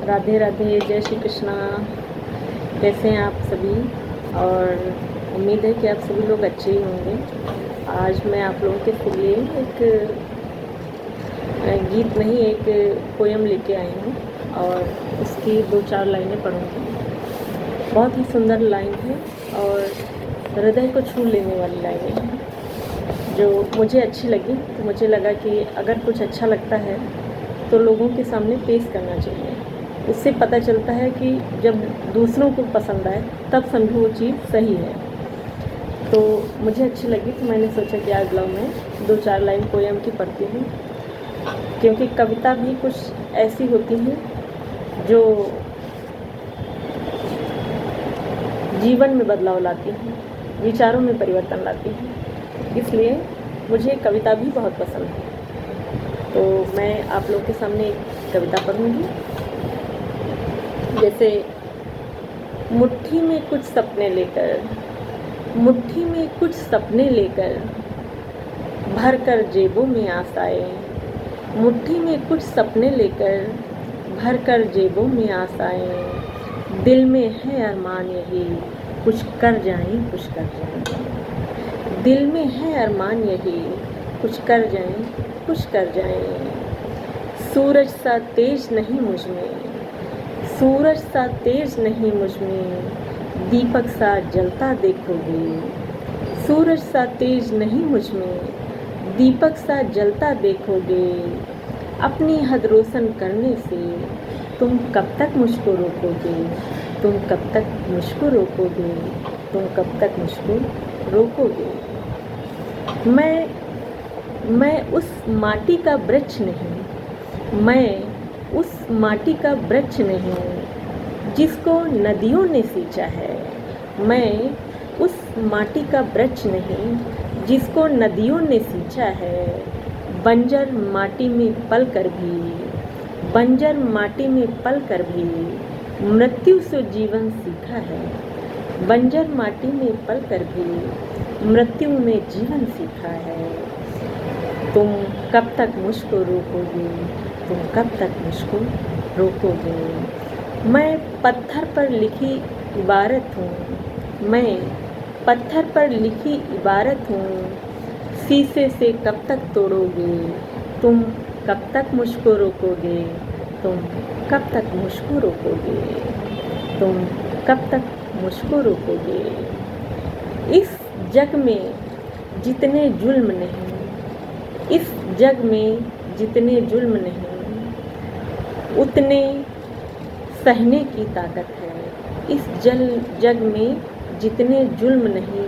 राधे राधे, जय श्री कृष्णा। कैसे हैं आप सभी? और उम्मीद है कि आप सभी लोग अच्छे ही होंगे। आज मैं आप लोगों के लिए एक गीत नहीं, एक पोयम लेके आई हूँ और उसकी 2-4 लाइनें पढ़ूँगी। बहुत ही सुंदर लाइन है और हृदय को छू लेने वाली लाइनें हैं जो मुझे अच्छी लगी। तो मुझे लगा कि अगर कुछ अच्छा लगता है तो लोगों के सामने पेश करना चाहिए। उससे पता चलता है कि जब दूसरों को पसंद आए तब समझो वो चीज़ सही है। तो मुझे अच्छी लगी तो मैंने सोचा कि आज लाओ मैं 2-4 लाइन पोयम की पढ़ती हूँ, क्योंकि कविता भी कुछ ऐसी होती हैं जो जीवन में बदलाव लाती हैं, विचारों में परिवर्तन लाती हैं। इसलिए मुझे कविता भी बहुत पसंद है। तो मैं आप लोग के सामने एक कविता पढ़ूँगी। जैसे मुट्ठी में कुछ सपने लेकर, मुट्ठी में कुछ सपने लेकर भर कर जेबों में आशाएं, मुट्ठी में कुछ सपने लेकर भर कर जेबों में आशाएं, दिल में है अरमान यही कुछ कर जाएं, कुछ कर जाएं, दिल में है अरमान यही कुछ कर जाएं, कुछ कर जाएं। सूरज सा तेज नहीं मुझ में, सूरज सा तेज नहीं मुझ में, दीपक सा जलता देखोगे। सूरज सा तेज नहीं मुझ में, दीपक सा जलता देखोगे। अपनी हद रोशन करने से तुम कब तक मुझको रोकोगे, तुम कब तक मुझको रोकोगे, तुम कब तक मुझको रोकोगे। मैं उस माटी का वृक्ष नहीं, मैं उस माटी का वृक्ष नहीं जिसको नदियों ने सींचा है। मैं उस माटी का वृक्ष नहीं जिसको नदियों ने सींचा है। बंजर माटी में पल कर भी, बंजर माटी में पल कर भी मृत्यु से जीवन सीखा है। बंजर माटी में पल कर भी मृत्यु में जीवन सीखा है। तुम कब तक मुझको रोकोगे, तुम कब तक मुझको रोकोगे। मैं पत्थर पर लिखी इबारत हूँ, मैं पत्थर पर लिखी इबारत हूँ। शीशे से कब तक तोड़ोगे, तुम कब तक मुझको रोकोगे, तुम कब तक मुझको रोकोगे, तुम कब तक मुझको रोकोगे। इस जग में जितने जुल्म नहीं, इस जग में जितने जुल्म नहीं उतने सहने की ताकत है। इस जग में जितने जुल्म नहीं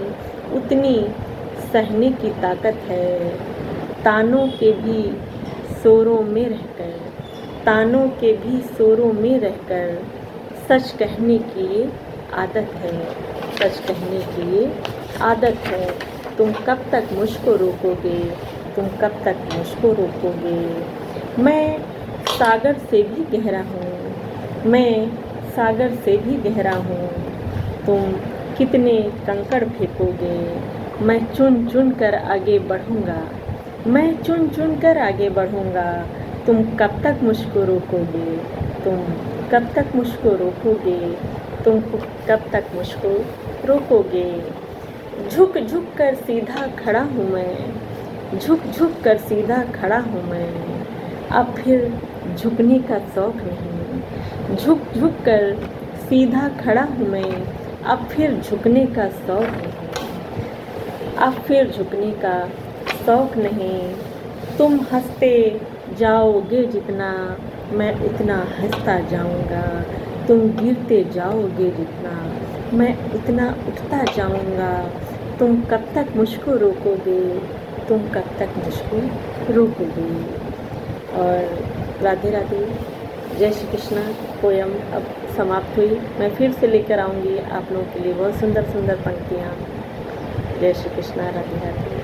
उतनी सहने की ताकत है। तानों के भी शोरों में रहकर, तानों के भी शोरों में रहकर सच कहने की ये आदत है, सच कहने की ये आदत है। तुम कब तक मुझको रोकोगे, तुम कब तक मुझको रोकोगे। मैं सागर से भी गहरा हूँ, मैं सागर से भी गहरा हूँ। तुम कितने कंकड़ फेंकोगे, मैं चुन चुन कर आगे बढ़ूँगा, मैं चुन चुन कर आगे बढ़ूँगा। तुम कब तक मुझको रोकोगे, तुम कब तक मुझको रोकोगे, तुम कब तक मुझको रोकोगे। झुक झुक कर सीधा खड़ा हूँ मैं, झुक झुक कर सीधा खड़ा हूँ मैं। अब फिर झुकने का शौक़ नहीं, झुक झुक कर सीधा खड़ा हूँ मैं। अब फिर झुकने का शौक़ नहीं, अब फिर झुकने का शौक़ नहीं। तुम हंसते जाओगे जितना मैं उतना हंसता जाऊँगा, तुम गिरते जाओगे जितना मैं उतना उठता जाऊँगा। तुम कब तक मुझको रोकोगे, तुम कब तक मुझको रोकोगे। और राधे राधे, जय श्री कृष्णा पोयम अब समाप्त हुई। मैं फिर से लेकर आऊँगी आप लोगों के लिए बहुत सुंदर सुंदर पंक्तियाँ। जय श्री कृष्णा, राधे राधे।